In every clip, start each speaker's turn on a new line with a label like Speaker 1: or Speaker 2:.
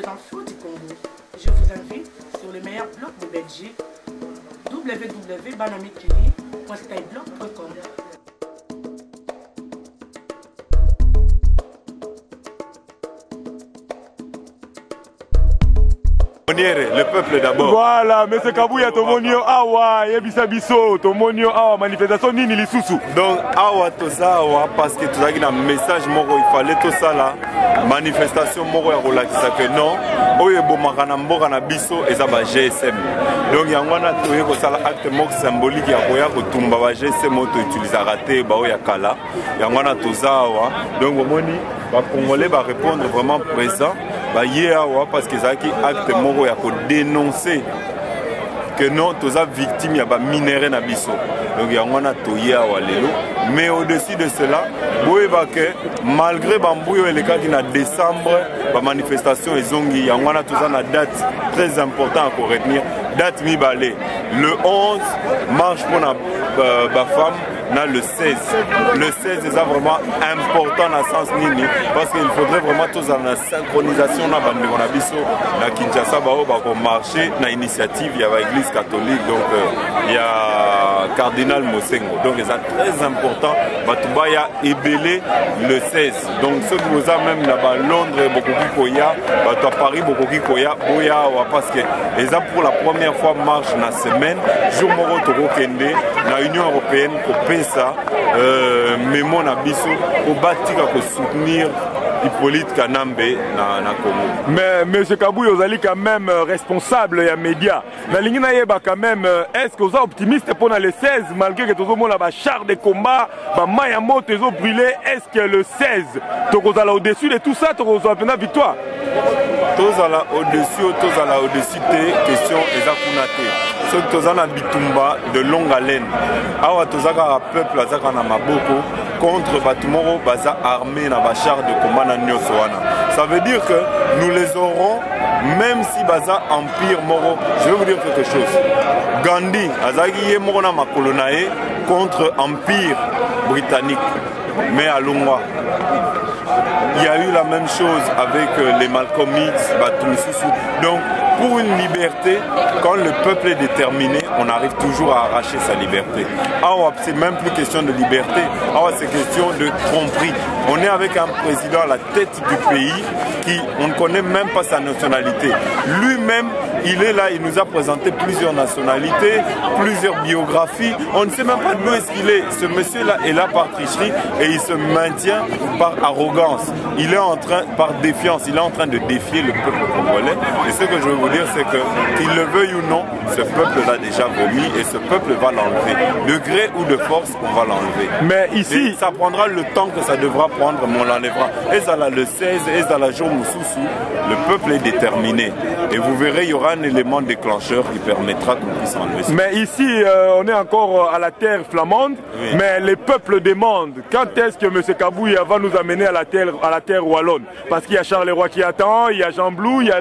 Speaker 1: infos du Congo. Je vous invite sur le meilleur blog de Belgique, www.banamikili.skyblog.com.
Speaker 2: Le peuple d'abord.
Speaker 3: Voilà, M. Kabouya, Tomonio Awa, Yebisa Biso, Tomonio Awa, manifestation Nini Lisusu.
Speaker 2: Donc, Awa, tout ça, parce que tout ça, il y a un message, il fallait tout ça là. Manifestation, il y a que non. Oye, Bomakana, Mbokana Biso, et ça va GSM. Donc, il y a un acte symbolique, il y a un GSM, il y a raté, il y a Kala. Il y a un tout ça, donc, les Congolais vont répondre vraiment présent. Parce que ça qui acte moro ya ko dénoncer que non tous les victimes ya ba minéré na biso donc ya ngona toya wa lelo mais au-dessus de cela boyeba que malgré bambuyo eleka ki na décembre ba manifestation ezongi ya ngona toza na date très importante à retenir date mibale le 11 marche pour na ba femme na le 16. Le 16 est vraiment important dans le sens nini parce qu'il faudrait vraiment tous en synchronisation na bande na biso na Kinshasa bao ba ko marcher na initiative il y a l'église catholique donc il y a cardinal Mosengo donc c'est très important batubaya ebélé le 16 donc ceux qui nous a même là-bas Londres beaucoup qui koya à Paris beaucoup qui koya boya parce que les pour la première fois marche na semaine jour moro toko kende na Union européenne pour ça mémo na biso au batika ko soutenir Hippolyte Kanambe na Congo.
Speaker 3: Mais M. Kabouya, vous allez quand même responsable des médias. Mais quand même, est-ce que vous êtes optimiste pour les 16 malgré que tout le monde a un char de combat, un moto brûlé, est-ce que le 16, vous allez au-dessus de tout ça, vous allez une victoire?
Speaker 2: Tous allons au-dessus, tous allons au-dessus des questions exactes. Ceux qui sont en Bitumba de longue haleine. Awa tozaka peuple azaka na maboko contre Batumoro baza armé na bachar de combat na Nyosoana. Ça veut dire que nous les aurons même si baza empire moro. Je vais vous dire quelque chose. Gandhi azaki ye moro na makolonae contre empire britannique. Mais à Longwa il y a eu la même chose avec les Malcolm X, donc pour une liberté, quand le peuple est déterminé, on arrive toujours à arracher sa liberté. Alors c'est même plus question de liberté, alors c'est question de tromperie. On est avec un président à la tête du pays qui, on ne connaît même pas sa nationalité. Lui-même, il est là, il nous a présenté plusieurs nationalités, plusieurs biographies. On ne sait même pas d'où est-ce qu'il est. Ce monsieur-là est là par tricherie et il se maintient par arrogance. Il est en train, par défiance, il est en train de défier le peuple congolais. Et ce que je veux vous dire, c'est que, qu'il le veuille ou non, ce peuple l'a déjà vomi et ce peuple va l'enlever. De gré ou de force, on va l'enlever.
Speaker 3: Mais ici,
Speaker 2: et ça prendra le temps que ça devra prendre, mais on l'enlèvera. Et ça là, le 16, et ça là, jour Moussoussou, le peuple est déterminé. Et vous verrez, il y aura un élément déclencheur qui permettra qu'on puisse enlever ça.
Speaker 3: Mais ici, on est encore à la terre flamande, oui. Mais les peuples demandent quand est-ce que M. Kabouya va nous amener à la terre wallonne. Parce qu'il y a Charleroi qui attend, il y a Jean Blou, il y a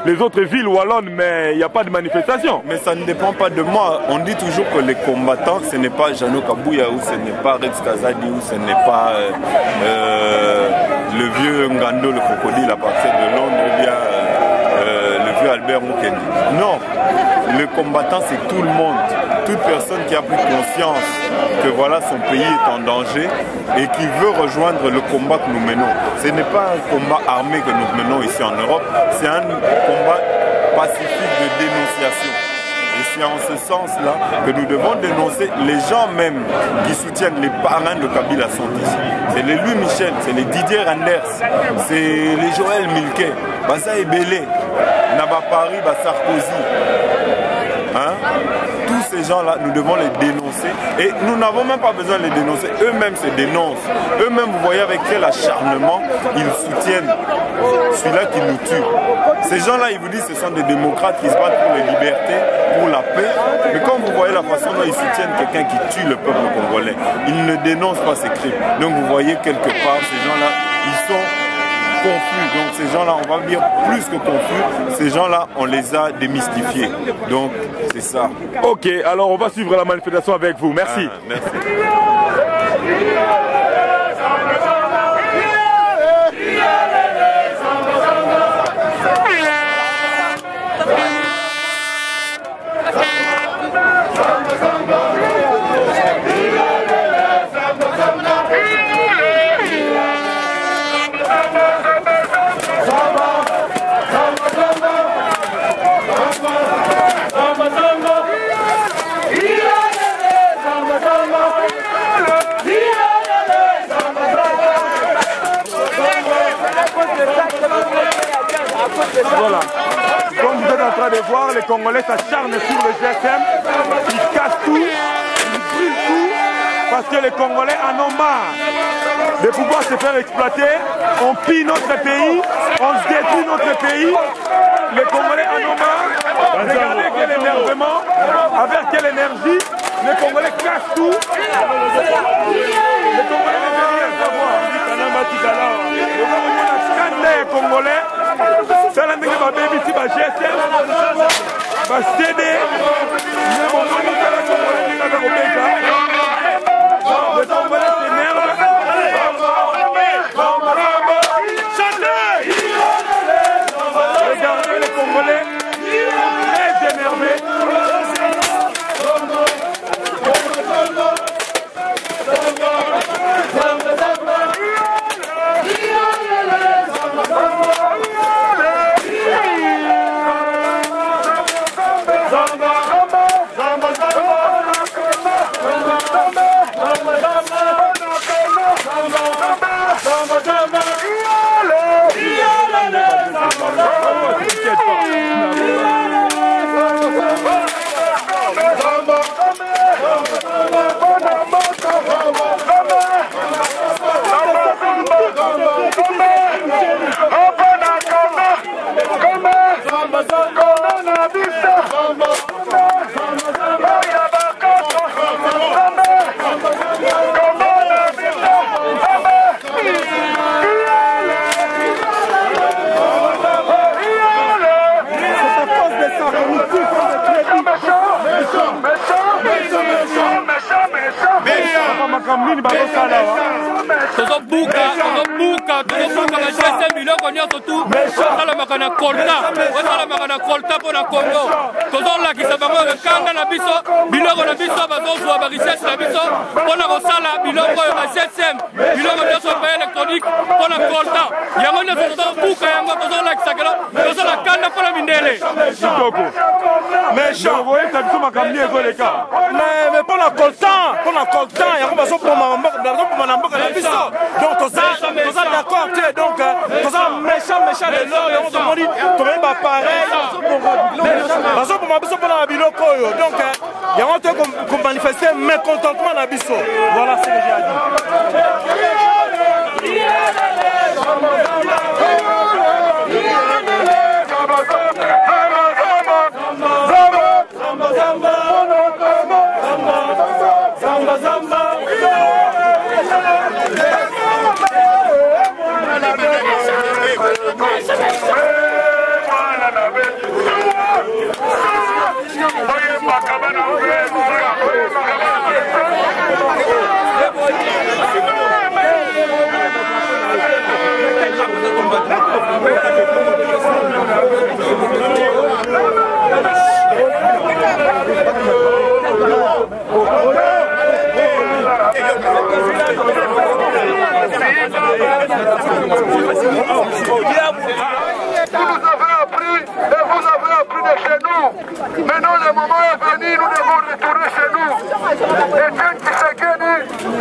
Speaker 3: les autres villes wallonnes, mais il n'y a pas de manifestation.
Speaker 2: Mais ça ne dépend pas de moi. On dit toujours que les combattants, ce n'est pas Jeannot Kabouya, ou ce n'est pas Rex Kazadi, ou ce n'est pas le vieux Ngando, le crocodile à partir de Londres, ou bien le vieux Albert Mukendi. Non, le combattant c'est tout le monde, toute personne qui a pris conscience que voilà son pays est en danger et qui veut rejoindre le combat que nous menons. Ce n'est pas un combat armé que nous menons ici en Europe, c'est un combat pacifique de dénonciation. Et c'est en ce sens-là que nous devons dénoncer les gens même qui soutiennent les parrains de Kabila sont ici. C'est les Louis Michel, c'est les Didier Randers, c'est les Joël Milquet, Bassa Ebele, Naba Paris, Sarkozy. Hein? Tous ces gens-là, nous devons les dénoncer et nous n'avons même pas besoin de les dénoncer. Eux-mêmes se dénoncent. Eux-mêmes, vous voyez avec quel acharnement ils soutiennent celui-là qui nous tue. Ces gens-là, ils vous disent que ce sont des démocrates qui se battent pour les libertés, pour la paix. Mais quand vous voyez la façon dont ils soutiennent quelqu'un qui tue le peuple congolais, ils ne dénoncent pas ces crimes. Donc vous voyez quelque part, ces gens-là, ils sont confus. Donc ces gens-là, on va dire plus que confus, ces gens-là, on les a démystifiés. Donc c'est ça.
Speaker 3: Ok, alors on va suivre la manifestation avec vous. Merci.
Speaker 2: Merci.
Speaker 4: Yeah.
Speaker 3: Voilà. Comme vous êtes en train de voir, les Congolais s'acharnent sur le GSM. Ils cassent tout, ils brûlent tout, parce que les Congolais en ont marre de pouvoir se faire exploiter. On pille notre pays, on se détruit notre pays. Les Congolais en ont marre. Regardez quel énervement, avec quelle énergie, les Congolais cassent tout. Les Congolais ne veulent rien savoir. Les Congolais, c'est la nègre baby ici, GSM, CD, les Congolais s'énervent. Regardez les Congolais, très énervés.
Speaker 4: Mais pour la coltan, il y a besoin pour donc tout ça d'accord, donc tout ça méchant les lois, on demande tout même pareil. Pour la biloko, donc il y a un qu'on manifester mécontentement la biso. Voilà ce que j'ai à dire.
Speaker 5: Maintenant, le moment est venu, nous devons retourner chez nous.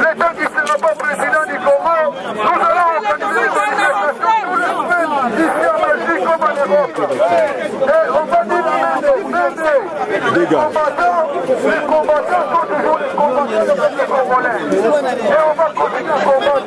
Speaker 5: L'État qui ne sera pas président du Congo, nous allons organiser une manifestation tous les semaines, ici en Belgique comme en Europe. Et on va dire les combattants sont toujours les combattants de peuple congolais. Et on va continuer à combattre.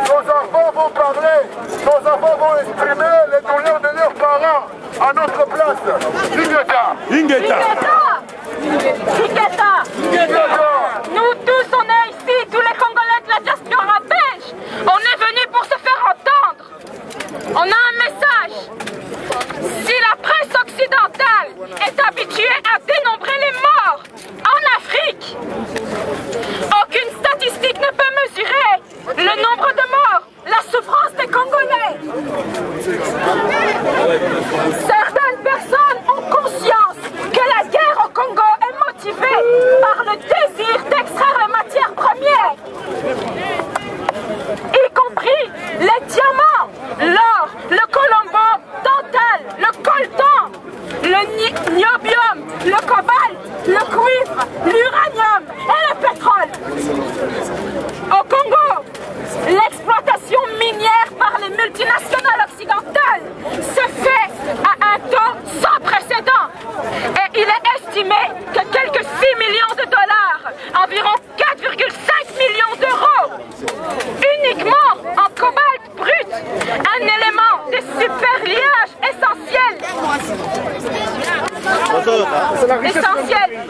Speaker 5: Nos enfants vont parler, nos enfants vont exprimer les douleurs de leurs parents à notre place. Ingeta.
Speaker 6: Nous tous, on est ici, tous les Congolais de la diaspora belge. On est venus pour se faire entendre. On a un message. Si la presse occidentale est habituée à dénombrer les morts en Afrique, aucune statistique ne peut mesurer le nombre de morts, la souffrance des Congolais. Au Congo, l'exploitation minière par les multinationales occidentales se fait à un taux sans précédent. Et il est estimé que quelques 6 millions de dollars, environ 4,5 millions d'euros, uniquement en cobalt brut, un élément de superliage essentiel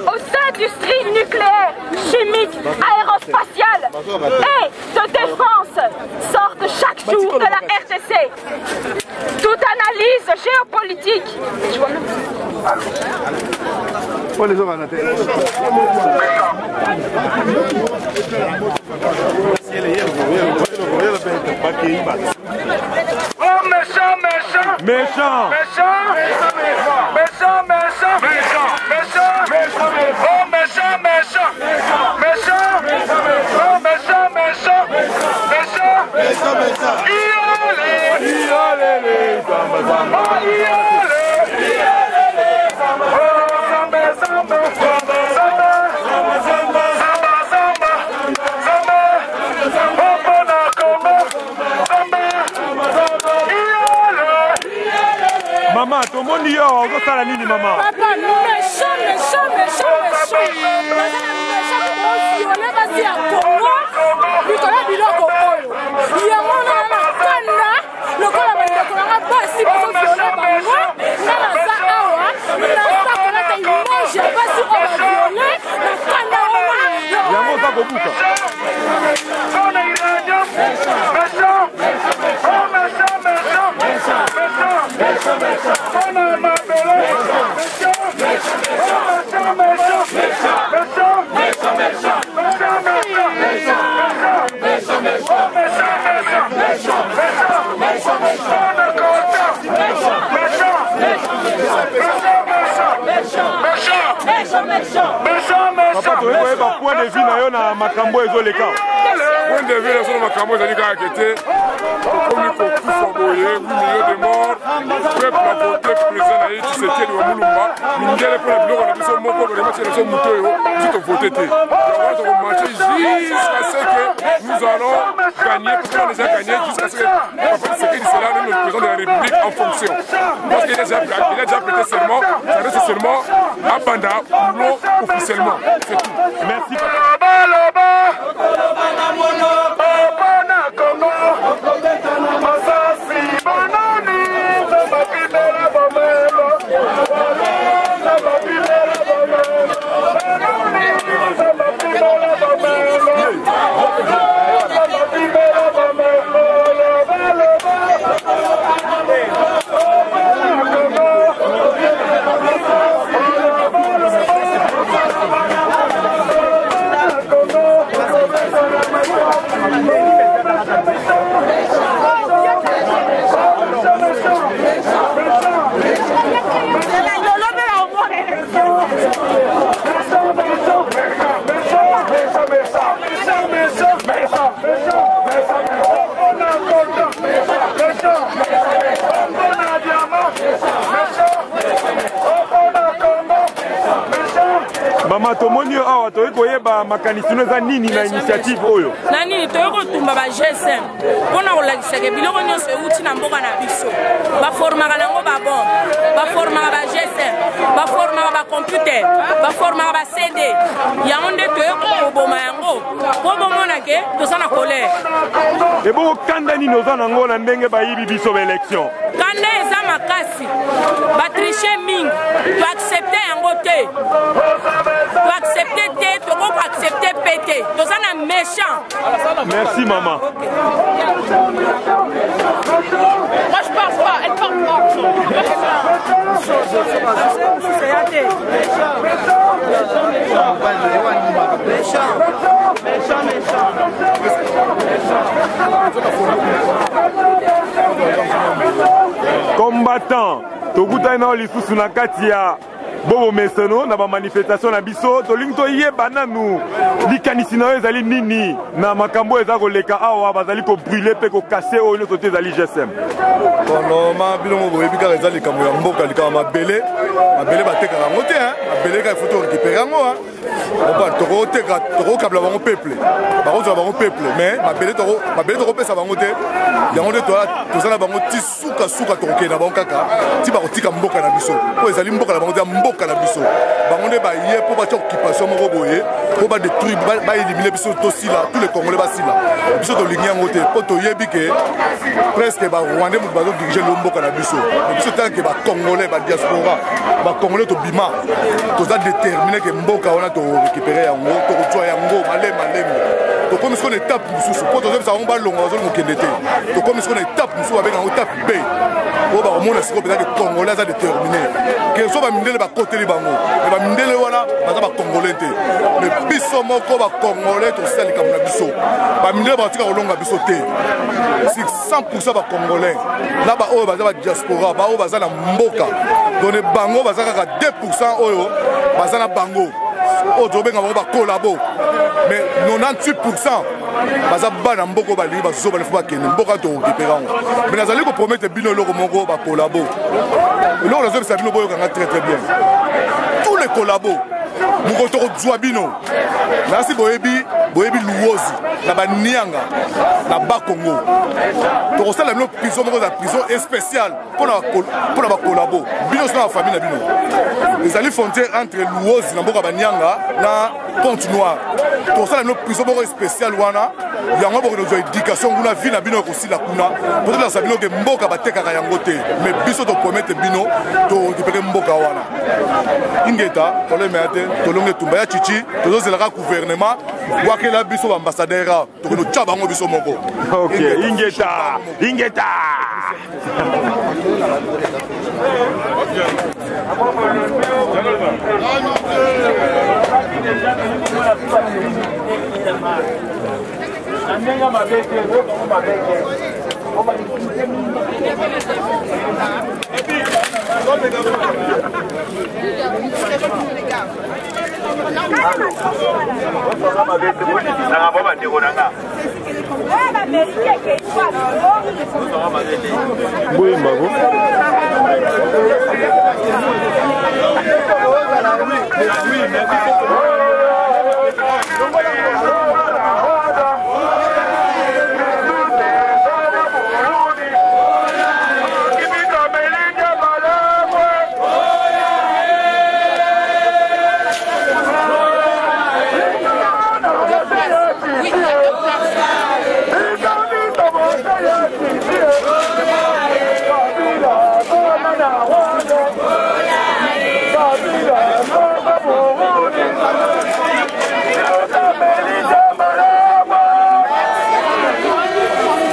Speaker 6: aux industries nucléaires, chimiques, aérospatiales et de défense sortent chaque jour de la RDC. Toute analyse géopolitique.
Speaker 5: Oh méchant, méchant,
Speaker 3: Méchant.
Speaker 5: méchant, méchant, méchant, méchant, méchant, oh méchant, méchant, méchant, oh méchant, méchant, méchant, méchant, iolé,
Speaker 3: Iolé, samba, samba.
Speaker 5: oh iolé, oh samba, samba, samba, samba, samba, samba, samba, oh bona Congo, samba, iolé.
Speaker 3: Mama, tomoni yo, ozosala nini mama?
Speaker 7: Papa, méchant, méchant, méchant, méchant. Méchant, violé basi ya Congo, bikola biloko oyo. Yango na kanda, lokola bandeko nanga basi bazo violé bango, nga naza awa, naza kolata image ya basi oyo baviolé, na kanda wana.
Speaker 3: Yango oza kobuka.
Speaker 5: On est iranien, méchant, oh méchant, méchant, méchant, méchant, méchant, on a ma belle, méchant, oh méchant, méchant, méchant, méchant, méchant, méchant, méchant, méchant, méchant, oh méchant, méchant, méchant, méchant, méchant, on est content, méchant, méchant, méchant, méchant, méchant,
Speaker 3: Papa, toyeba point de vue na yo na makambo ezoleka.
Speaker 8: Point de vue na makambo ezali kaka kete komi kokufa boye 8 millions de morts peuple a voté président na ye Tshisekedi wa Mulumba mindele mpona biloko na biso moko vraiment tie na biso moto oyo biso tovote te yango tokomarche jusqu'à ce que nous allons gagner parce qu'on a déjà gagné jusqu'à ce que Papa Tshisekedi sera le président de la République en fonction parce qu'il a déjà prêté serment ça reste seulement à Banda Poulo officiellement c'est tout.
Speaker 3: Merci. Mama tomoni awa toyi koyeba makanisi eza nini na initiative oyo
Speaker 7: nani toyi kotumba ba GSM mpona kolakisaka biloko nyonso euti na mboka na biso baformaka nango babombe baformaka ba GSM baformaka bacomputer baformaka ba CD yango nde toyi koboma yango po bomona ke toza na colère
Speaker 3: eboko kanda nini oza nango na ndenge bayibi biso baélection
Speaker 7: kanda eza makasi batriche mingi toaccepte yango te toaccepte te tokoko accepte pe te toza na méchant.
Speaker 3: Merci maman.
Speaker 7: Moi je parle pas, elle parle pas.
Speaker 3: Combattant, tokutana na lisusu na kati ya Bobo Mesano na ba manifestation na biso tolingi toyeba nanu likanisi na yo ezali nini na makambo eza koleka awa bazali ko brûler pe ko casser oyo nyonso te ezali GSM
Speaker 9: kono ma bilongo boyebi kaka eza likambo ya mboka likama mabele batekaka yango te mabele kaka foto récupérer yango tokokabla bango peuple bakozala bango peuple mais mabele tokopesa bango te yango nde tozala bango ti sukasuka tokokende na bango kaka ti bakotika mboka na biso po ezali mboka na bango te ya mboka na biso bango nde baye mpo batia occupation moko boye mpo badétruire baélimine biso tosila tous les congolais basila biso tolingi yango te mpo toyebi ke presque barwandais moto bazodirige lo mboka na biso mais biso tanke bacongolais badiaspora bacongolais tobima toza détermine ke mboka wana torécupere yango tokozwa yango malemi tokomi siko na étape mosusu mpo tozobisa bango balonga bazolonga okende te tokomi siko na étape mosusu babenga yango étape b oyo bakomona siko mpeza ke congolais aza détermine ke so bamindele bakoteli bango me bamindele wana baza bacongolais te me biso moko bacongolais tosala likambo na biso bamindele bakotika kolonga biso te 100% bacongolais na baoyo baza badiaspora baoyo baza na mboka done bango baza kaka 2% oyo baza na bango oyo tobenga bango bakolabo mais 98% baza bana mboka oyo balingi bazobana fo bakende mboka tokokipera yango mais nazali kopromete bino eloko moko bakolabo eloko nazobisa bino boyokanga très bien tous les kolabo moko tokozwa bino nasi boyebi luozi na banianga na bakongo tokosala bino prison moko za prison spéciale mpona bakolabo bino so na bafamille na bino ezali frontière entre luozi na mboka banianga na Pont Noir tokosala bino prison moko spéciale wana yango bokozwa éducation kuna vi na bino ekosila kuna po tolakisa bino ke mboka batekaka yango te mais biso topromete bino tokipeke mboka wana ingeta tolemea te tolonga etumba ya chichi tozozelaka gouvernement wakela biso baambassadeur tokeno tya bango biso moko
Speaker 3: ingeta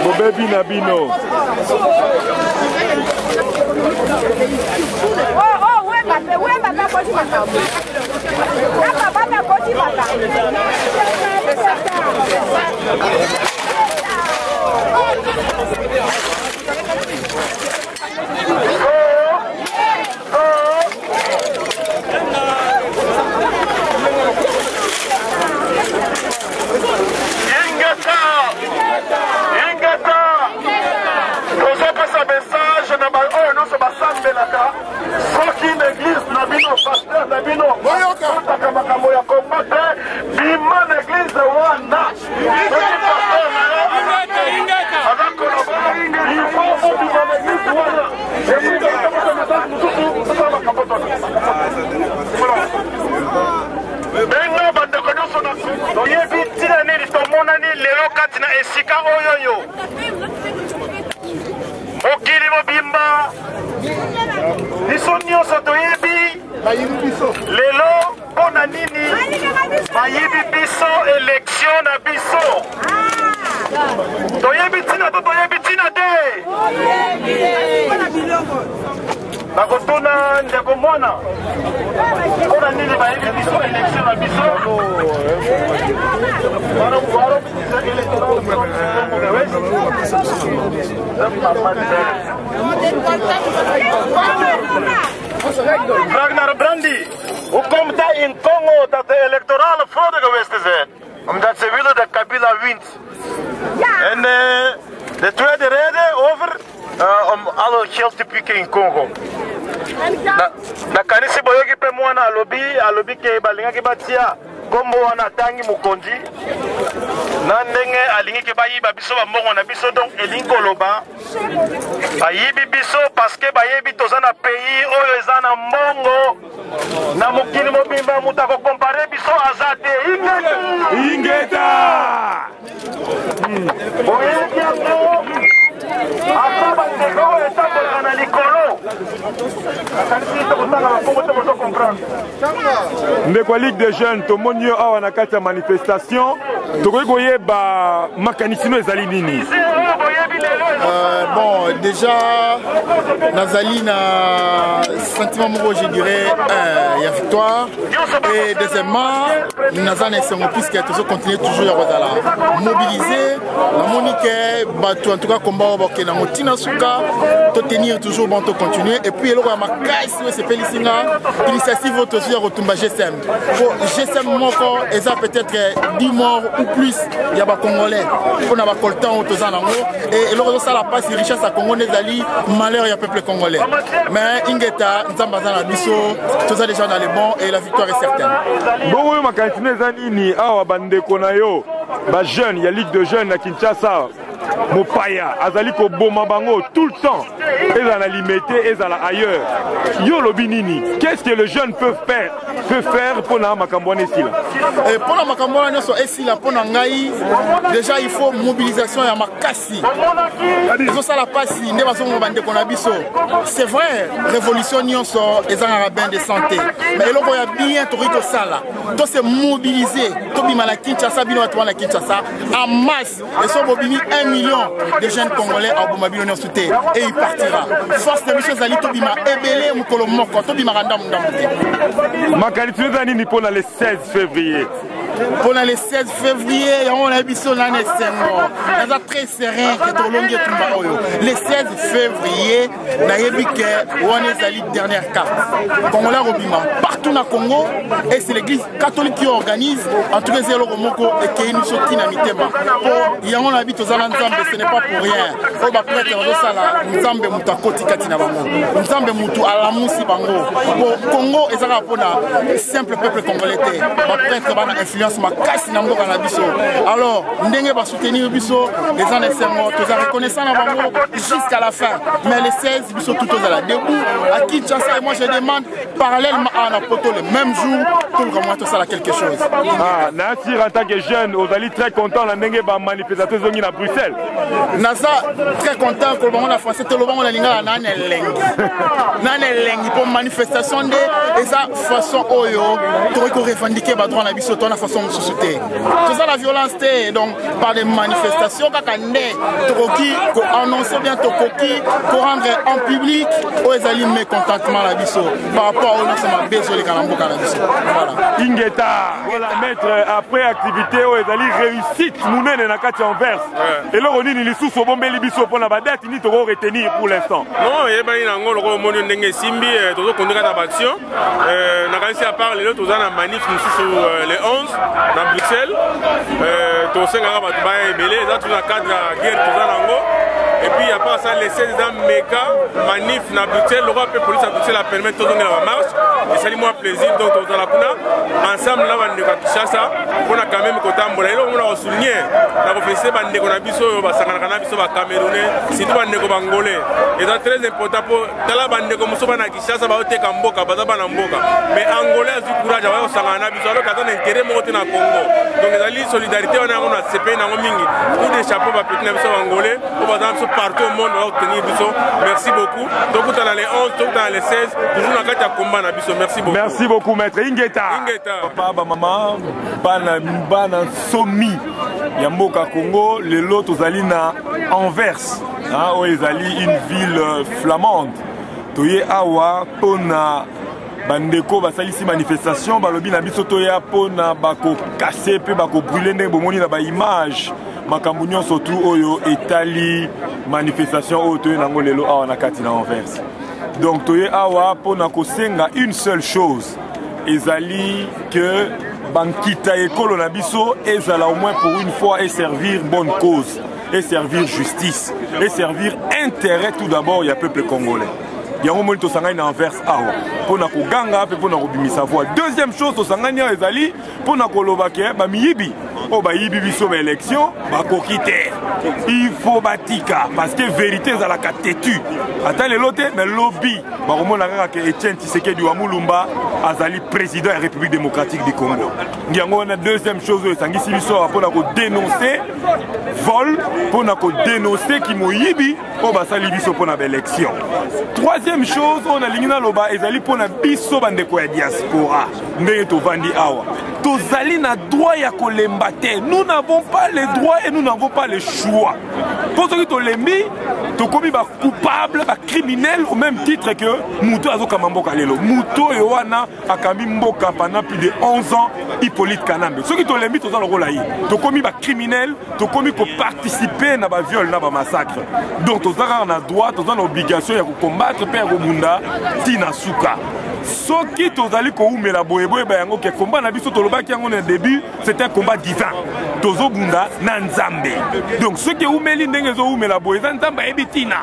Speaker 3: Bobebina bino.
Speaker 5: soki l'église na bino pasteur na bino otaka makambo ya komate bima na église wana soki pasteur na yo aza kolabora ifo obima na église wana mosusu makambo benga bandeko nyonso na toyebi ntina nini tomonani lelo kati na esika oyoyo mokili mobimba biso nyonso toyebi lelo mpona nini bayibi biso élection na biso toyebi ntina to toyebi ntina te nakotuna ndeko mwana mpona nini bayebi biso élection na biso Ragnar Brandi, hoe komt dat in Congo dat de electorale fraude geweest is? Omdat ze willen dat Kabila wint. En de tweede reden over om alle geld te pikken in Congo. Na kanisi boyoki pe mwana alobi ke balinga ke batia
Speaker 4: kombo wana tangi mukonzi na ndenge alingi ke bayiba biso bambongo na biso donc elingi koloba bayibi biso parce que bayebi toza na pays oyo eza na mbongo na mokili mobimba mutu akokompare biso aza te
Speaker 3: Ingeta
Speaker 4: boyeki yango ata bandeko oyo etambolaka na likolo akanisi tokotanga bakongo te bozo comprendre
Speaker 3: ndeko Ligue des jeunes tomoni yo awa na kati ya manifestation tokoki koyeba makanisino ezali nini?
Speaker 10: Bon, déjà, Nazali na sentiment moko, je dirais, il y a victoire. Et deuxièmement, Nazali est puisque tout continue toujours à mobiliser. La monique, en tout cas, combat au Burkina Motina Souka, de tenir toujours bon, de continuer. Et puis, il y a ma caisse, c'est Félicina, l'initiative autour de Retumba GSM. Pour GSM Moko, et ça peut-être 10 morts ou plus, il y a des Congolais. On a le temps autour de et le ça la passe richesse à Congo Nezali, malheur il y a peuple congolais. Mais Ingeta, Nzambazana Bisso, tout ça déjà dans les bons et la victoire est certaine.
Speaker 3: Bon, oui, ma cantine Zanini, awa bande konayo, ba jeune, il y a ligue de jeunes à Kinshasa. Mopaya, azali ko boma bango tout le temps. Et dans la limité, et dans la ailleurs. Yo lobinini, qu'est-ce que les jeunes peuvent faire pour na makambwane ici là?
Speaker 10: Et pour la makambwane ici là, pour Nangaï, déjà il faut mobilisation ya makasi. Ils ça la passe, ne va son bande konabiso. C'est vrai, révolution nyonso et un rabin de santé. Mais il y a bien toriko sala. Tout se mobiliser, tout bima la Kinshasa, bino atwa la Kinshasa en masse. Et son bobini 1 million de jeunes Congolais à Boumabino sauté et il partira. Force de M. Zali Tobima Ebele Mukolo Moko Tobima Randam Ndamute.
Speaker 3: Ma qualité d'année pour le 16 février.
Speaker 10: Pour le 16 février, on a vu ça l'année c'est très serein que le 16 février, on a vu que on est allé dernière carte. Congolais Robima partout dans Congo et c'est l'église catholique qui organise en tout cas c'est le Moko et qui nous soutient à Mitema. Il y a on habite aux Alanzambe, ce n'est pas pour rien. On va prêter au sala, Nzambe Mutakoti Katina Bango, Nzambe Mutu Alamusi Bango. Pour Congo et ça pour le simple peuple congolais. On va prêter bana influence ma casse na mboka na biso. Alors, ndenge va soutenir biso les gens de Senghor, tous reconnaissant na bango jusqu'à la fin. Mais les 16 biso tout aux la debout à Kinshasa et moi je demande parallèlement à la poto le même jour tout le monde tout ça quelque chose.
Speaker 3: Ah, Nassir en tant que jeune, vous allez très content la ndenge ba manifestation zongi na Bruxelles.
Speaker 10: Nasa très content que le monde français tout le monde la linga na lengi pour manifestation de et ça façon oyo to revendiquer ba droit na biso to na façon de société. Tout ça la violence donc par des manifestations kakande tokoki ko annoncer bien tokoki pour rendre en public aux alliés mécontentement la biso par rapport au lancement besoin les kalamboka la biso. Voilà.
Speaker 3: Ingeta, voilà maître après activité aux alliés réussite mounene na kati Anvers. Et là on dit ni sous so bombe libiso pour la date ni to retenir pour l'instant.
Speaker 8: Non, il y a une angole au monde ndenge simbi to conduire ta action. Na kanisi à part les autres on a manif sur les 11 dans Bruxelles. To senga ba baye belé ça tout dans cadre guerre to zanango. Et puis il y a pas ça les 16 ans méga manif na Bruxelles, l'Europe et police à Bruxelles a permis de donner la marche. Et ça dit moi plaisir donc on a kuna ensemble là on a Kinshasa on a quand même kotambola et là on a souligné la professeur bande ko na biso ba sangana na biso ba Camerounais surtout bande ko bangolais. Et c'est très important pour tala bande ko muso bana Kinshasa ba oteka mboka ba bana mboka. Mais angolais a du courage ba sangana biso alors quand on a intérêt mo na Congo. Donc la solidarité on a CP na mingi pour des chapeaux ba petit na biso angolais pour par exemple partout au monde on va obtenir biso. Merci beaucoup. Donc dans les 11 donc dans les 16 toujours na kati ya combat na biso. Merci beaucoup.
Speaker 3: Merci beaucoup maître Ingeta. Papa maman bana somi ya mboka Congo les lots ozali na Anvers hein o ezali une ville flamande toye awa pona bandeko basalisi manifestation balobi na biso toya pona bako casser pe bako brûler ndenge bomoni na ba image makambo nyonso tu oyo etali manifestation oyo toye nango lelo awa na kati na Anvers. Donc toye awa pona kosenga une seule chose ezali que bankita ekolo na biso ezala au moins pour une fois et servir bonne cause et servir justice et servir intérêt tout d'abord il y a peuple congolais. yango moni tosangani na inverse awa mpona koganga mpe mpona kobimisa voix. Deuxième chose tosangani awa ezali mpona koloba ke bamiyibi oyo bayibi biso baélection bakoki te, il faut batika parce que vérité ezalaka tetu ata lelo te mais lobi bakomona kaka ke Etienne Tshisekedi wa Mulumba azali président ya République démocratique du Congo. Yango wana deuxième chose oyo esangisi biso awa mpona kodénoncer vol, mpona kodénoncer kimoyibi oyo basali biso mpona baélection. Troisième chose oyo nalingi naloba ezali mpona biso bandeko ya diaspora ndenge tovandi awa tozali na droit ya kolemba te. Nous n'avons pas le droit et nous n'avons pas le choix. Pour ceux qui tolembi tokomi ba coupable ba criminel au même titre que Muto azokama mboka lelo. Muto yowana akami mboka pendant plus de 11 ans Hippolyte Kanambe. Ceux qui tolembi toza le rôle là. Tokomi ba criminel, tokomi ko participer na ba viol na ba massacre. Donc tozaka na droit, toza na obligation ya ko combattre pe ya ko munda tina suka. Soki tozali ko umela boyeboye ba yango ke combat na biso tolobaki yango na début, c'était un combat divin. Tozo bunda na nzambe. Donc ceux qui umeli ndenge zo umela boye nzamba ebitina.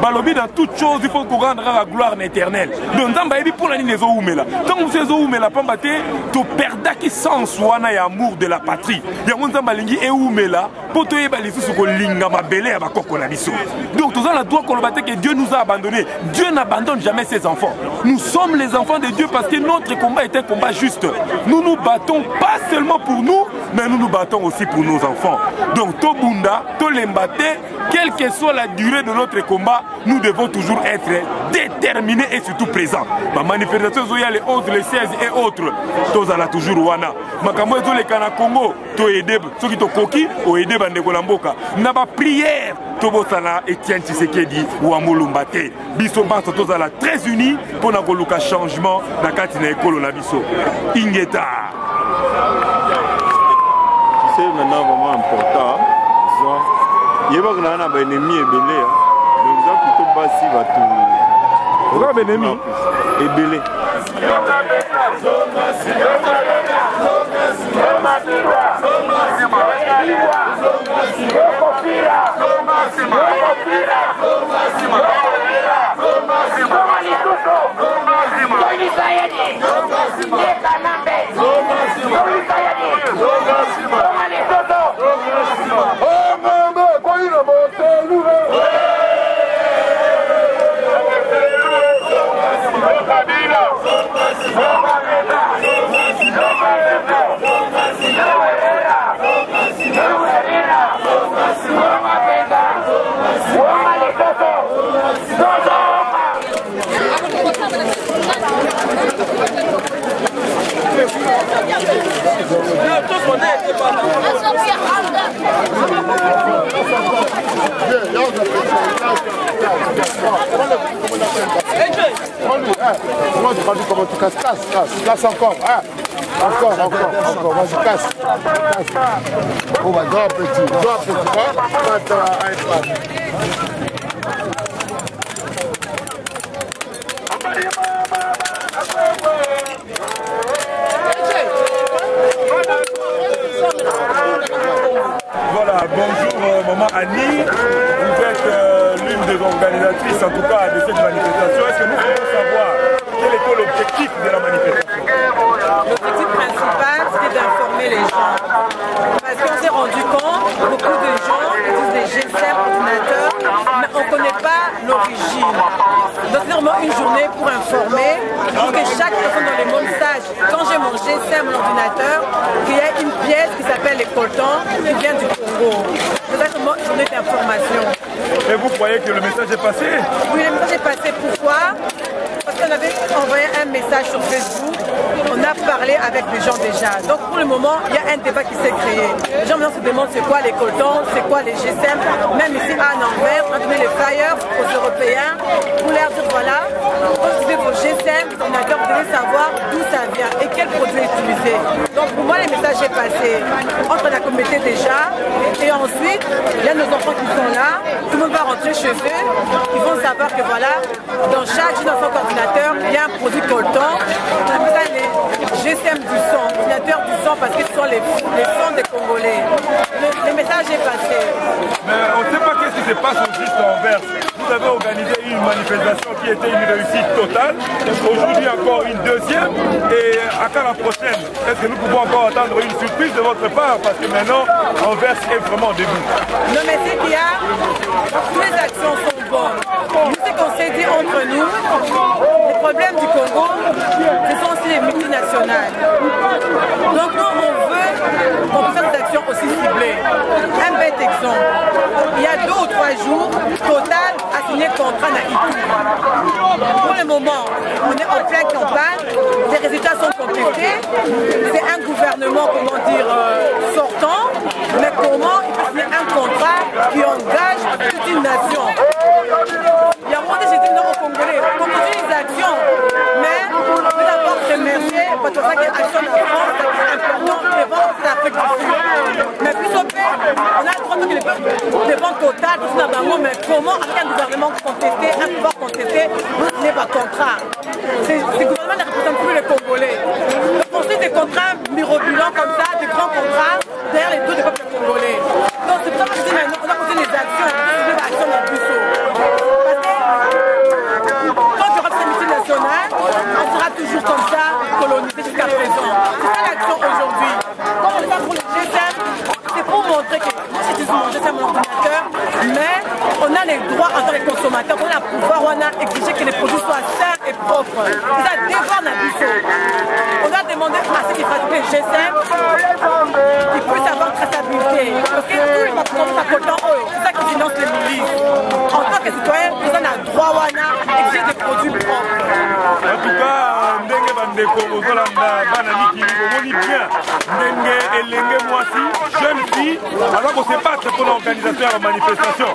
Speaker 3: Balobi dans toute chose il faut qu'on rendre la gloire éternelle. Donc nzamba ebi pour la nini zo umela. Tant que vous zo umela pamba te to perdaki sens wana ya amour de la patrie. Yango nzamba lingi e umela po to yeba lisusu ko linga mabele ya bakoko na biso. Donc tozo la droit kolobate que Dieu nous a abandonnés. Dieu n'abandonne jamais ses enfants. Nous sommes les enfants de Dieu parce que notre combat est un combat juste. Nous nous battons pas seulement pour nous, mais nous nous battons aussi pour nos enfants. Donc Tobunda, Tolembate, quelle que soit la durée de notre combat, nous devons toujours être déterminés et surtout présents. Ma manifestation zoya les 11, les 16 et autres, tozala toujours wana. Makambo ezo le kana Congo, to aider ceux qui to koki, o aider bandeko na mboka. Na ba prière tobosana Etienne Tshisekedi ou Mulumba te. Biso banso tozala très unis pour na koluka changement na kati na ekolo na biso. Ingeta.
Speaker 2: C'est maintenant vraiment important. Il y a un ennemi ébélé. Donc, ça plutôt bas si va tout.
Speaker 3: Vous avez un ennemi
Speaker 2: ébélé.
Speaker 5: Comment tu casses, casse encore, encore, vas-y, casse. Oh bah, dois petit,
Speaker 3: Voilà, bonjour maman Annie, vous êtes l'une des organisatrices en tout cas de cette manifestation. Est-ce que nous pouvons savoir quel était l'objectif de la manifestation?
Speaker 11: L'objectif principal, c'était d'informer les gens. Parce qu'on s'est rendu compte, beaucoup de gens utilisent des GSM ordinateurs, mais on ne connaît pas l'origine. Donc c'est vraiment une journée pour informer, pour que chaque personne dans le monde sache, quand j'ai mon GSM ordinateur, qu'il y a une pièce qui s'appelle les coltons, qui vient du Congo. C'est vraiment une journée d'information.
Speaker 3: Et vous croyez que le message est passé?
Speaker 11: Oui, le message est passé. Pourquoi? Parce qu'on avait envoyé un message sur Facebook, on a parlé avec les gens déjà. Donc pour le moment, il y a un débat qui s'est créé. Les gens maintenant se demandent c'est quoi les coltons, c'est quoi les GSM. Même ici à Anvers, on a donné les flyers aux Européens pour leur dire voilà, quand vous utilisez vos GSM, vos ordinateurs, vous devez savoir d'où ça vient et quel produit utiliser. Donc pour moi, le message est passé entre la communauté déjà. Et ensuite, il y a nos enfants qui sont là, tout le monde va rentrer chez eux, ils vont savoir que voilà, dans chaque enfant ordinateur, il y a un produit colton. On appelle ça les GSM du son, ordinateur du son parce que ce sont les sons des Congolais. Le message est passé.
Speaker 3: Mais on ne sait pas qu'est-ce qui se passe au juste Anvers, vous avez organisé une manifestation qui était une réussite totale. Aujourd'hui encore une deuxième. Et à quand la prochaine? Est-ce que nous pouvons encore attendre une surprise de votre part? Parce que maintenant, Anvers est vraiment au début.
Speaker 11: Non, mais c'est qu'il y a, toutes les actions sont bonnes. Nous, ce qu'on s'est dit entre nous, les problèmes du Congo, ce sont aussi les multinationales. Donc nous, on veut qu'on fasse des actions aussi ciblées. Un bête exemple. Il y a 2 ou 3 jours, Total a signé contrat à Ituri. Pour le moment, on est en pleine campagne, les résultats sont contestés. C'est un gouvernement, comment dire, sortant, mais comment il peut signer un contrat qui engage toute une nation? Il y a moins de gens au Congolais, on continue les actions, mais on peut d'abord remercier parce que ça qui est action de la France, c'est important devant l'Afrique du Sud. Mais plus au fait, on a le droit de devant Total, tout ça, mais comment avec un gouvernement contesté, un pouvoir contesté, vous signez pas contrat? Ce gouvernement ne représente plus les Congolais. Donc on signe des contrats mirobolants comme ça, des grands contrats derrière les dos des peuples congolais. Donc c'est pour ça que je dis maintenant, on a continué les actions, des actions dans le bureau. Quand il y aura cette multinationale, on sera toujours comme ça, colonisé jusqu'à présent. C'est ça l'action aujourd'hui. Comme on le fait pour le GSM, c'est pour montrer que moi j'utilise mon GSM, mon ordinateur, mais on a les droits en tant que consommateur, on a le pouvoir, on a exigé que les produits soient sains et propres. C'est ça, devant la bureau. On a demandé à ceux qui pratiquent le GSM qu'ils puissent avoir une traçabilité. Parce que tous les patrons à côté, c'est ça qui finance les milices. En tant que citoyen, ils ont le droit à exiger des produits propres.
Speaker 3: En tout cas, ndenge bandeko ozolanda bana mikili omoni bien ndenge elenge mwasi jeune fille alors qu'on se battre pour l'organisation de la manifestation.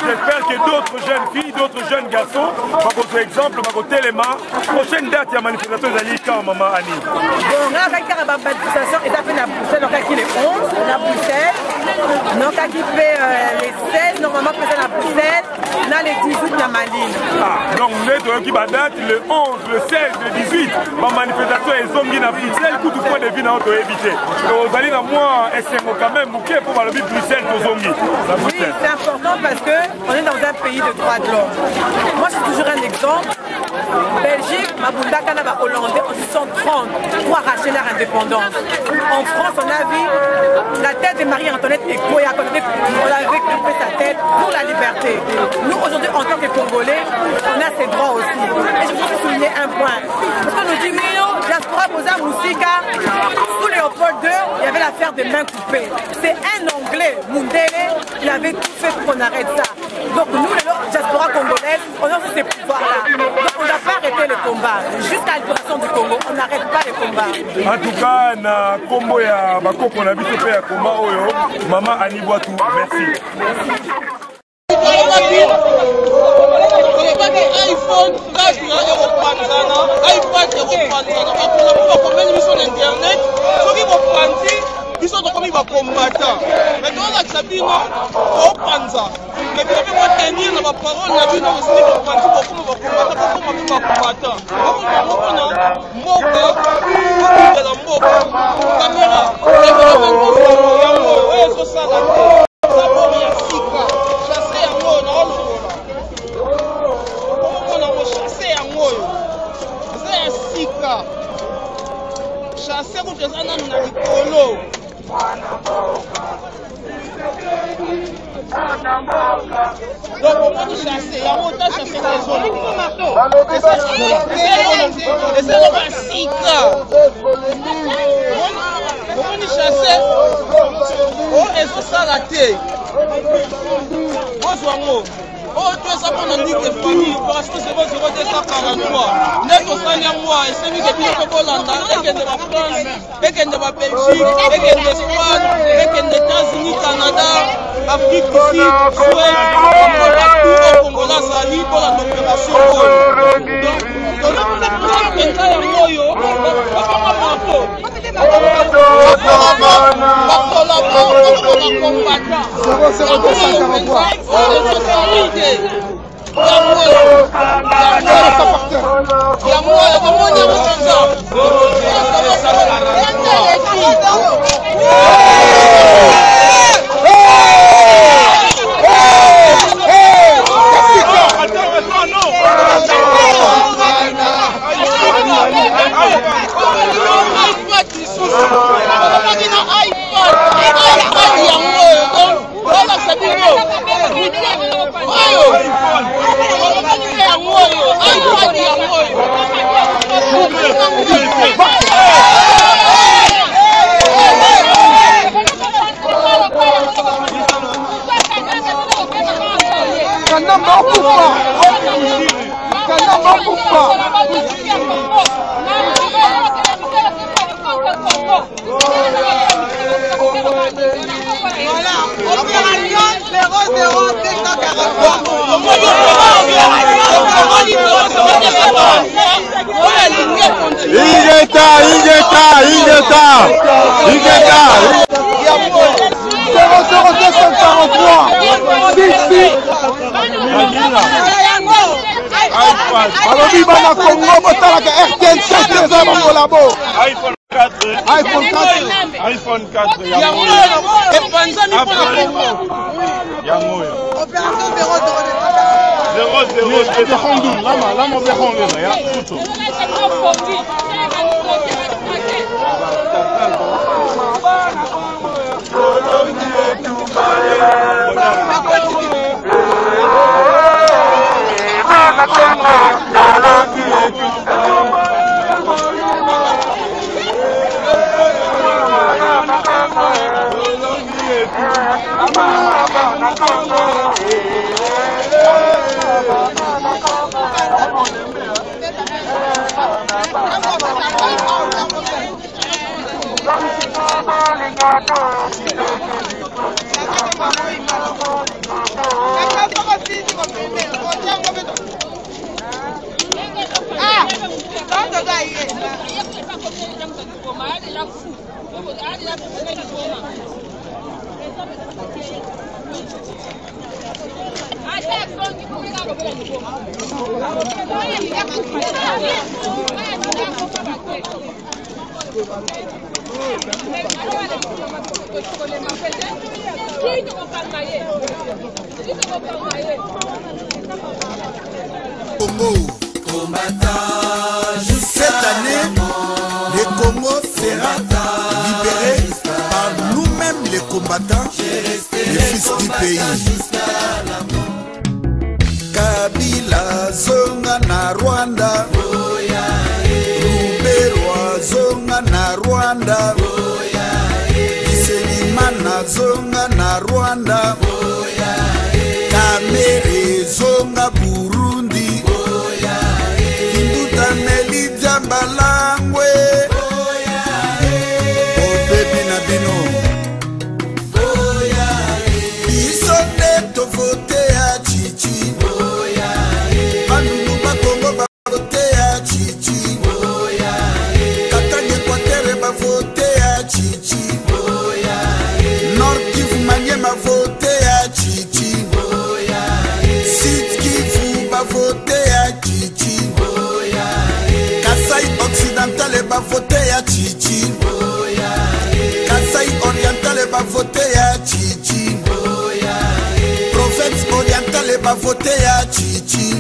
Speaker 3: J'espère que d'autres jeunes filles, d'autres jeunes garçons vont exemple, vont téléma. Prochaine date de la manifestation ezali quand maman Annie?
Speaker 11: Bon, là avec la manifestation est appelée à Bruxelles, donc qui est le 11 à Bruxelles, donc qui fait les 16 normalement présent à Bruxelles, là les 18 à Malines.
Speaker 3: Ah, donc nous sommes qui va date le 11, le 16, le 18, ma manifestation est zombie à Bruxelles, tout point de vie dans notre éviter. Vous allez dans moi, c'est quand même bouquet pour le Bruxelles aux zombies.
Speaker 11: Oui, c'est important parce qu'on est dans un pays de droits de l'homme. Moi, c'est toujours un exemple. Belgique, Mabunda, Canada, Hollandais, en 1930, pour arracher leur indépendance. En France, on a vu la tête de Marie-Antoinette et Koya, on avait coupé sa tête pour la liberté. Nous, aujourd'hui, en tant que Congolais, on a ces droits aussi. Et je voudrais souligner un point. Parce qu'on nous dit, oui, diaspora Boza Moussika, sous Léopold II, il y avait l'affaire des mains coupées. C'est un Anglais, Mundele, il avait tout fait pour qu'on arrête ça. Donc nous, les diaspora congolaise, on a ces pouvoirs-là. Donc on n'a pas arrêté les combats. Jusqu'à la libération du Congo, on n'arrête pas les combats.
Speaker 3: En tout cas, na combo ya bakoko na biso pe ya combat oyo, maman Annie Boitou, merci.
Speaker 12: iPhone 4 eropanzana iPad eropanzana bakona mpo bakomeli biso na internet soki bopanzi biso tokomi bakombata me tozolakisa bino kopanza me bino mpe kotenir na baparole na bino osili bopanzi bokoma bakombata bokoma mpe bakombata bokobango mpona mboka okundela mboka kamera yango oyo ezosala te sabori ya sika chase yango naolongola chasse yango oyo eza ya sika chasse kutu eza nanu na likolo donc omoni chasse yango ota chasse ezoloko ya sika omoni chasse oyo ezosala te ozwango oyo toeza mpona ndike famille parce que 00243 nde tosali yango esemike bino mpe kolanda ekende bafrance ekende babelgique ekende espagne ekende états-unis canada afrique du sud suède partout au congola azali kolanda opération oyo tozakuna mpenza yango oyo bakoma mapo
Speaker 5: Kanamba okufa. Kanamba okufa.
Speaker 12: Voilà, opération 00
Speaker 5: alobi bana Congo botalaka RTL 5 eza bangolabo
Speaker 2: iPhone 4 iPhone 4
Speaker 12: epanzami mpona Congo
Speaker 2: yango oyo
Speaker 12: opération 00
Speaker 2: lama behongela ya kuto
Speaker 13: Cette année, le Congo sera libéré par nous-mêmes les combattants, les fils du pays. Kabila zonga na Rwanda, Ruberwa zonga na Rwanda, Iselimana zonga na Rwanda, Kamere zonga Burundi, Kimbuta Meli Jambalangwe, Obebi na bino, Biso neto vote ya Chichi, Bandungu Bakongo ba vote ya Chichi, Katanga Equateur ba vote ya Chichi, Nord Kivu Maniema vote ya Chichi, Sud Kivu ba vote ya Chichi, Kasai Occidental ba vote ya Chichi, Kasai Oriental ba vote ya Chichi, Province Orientale ba vote ya Chichi.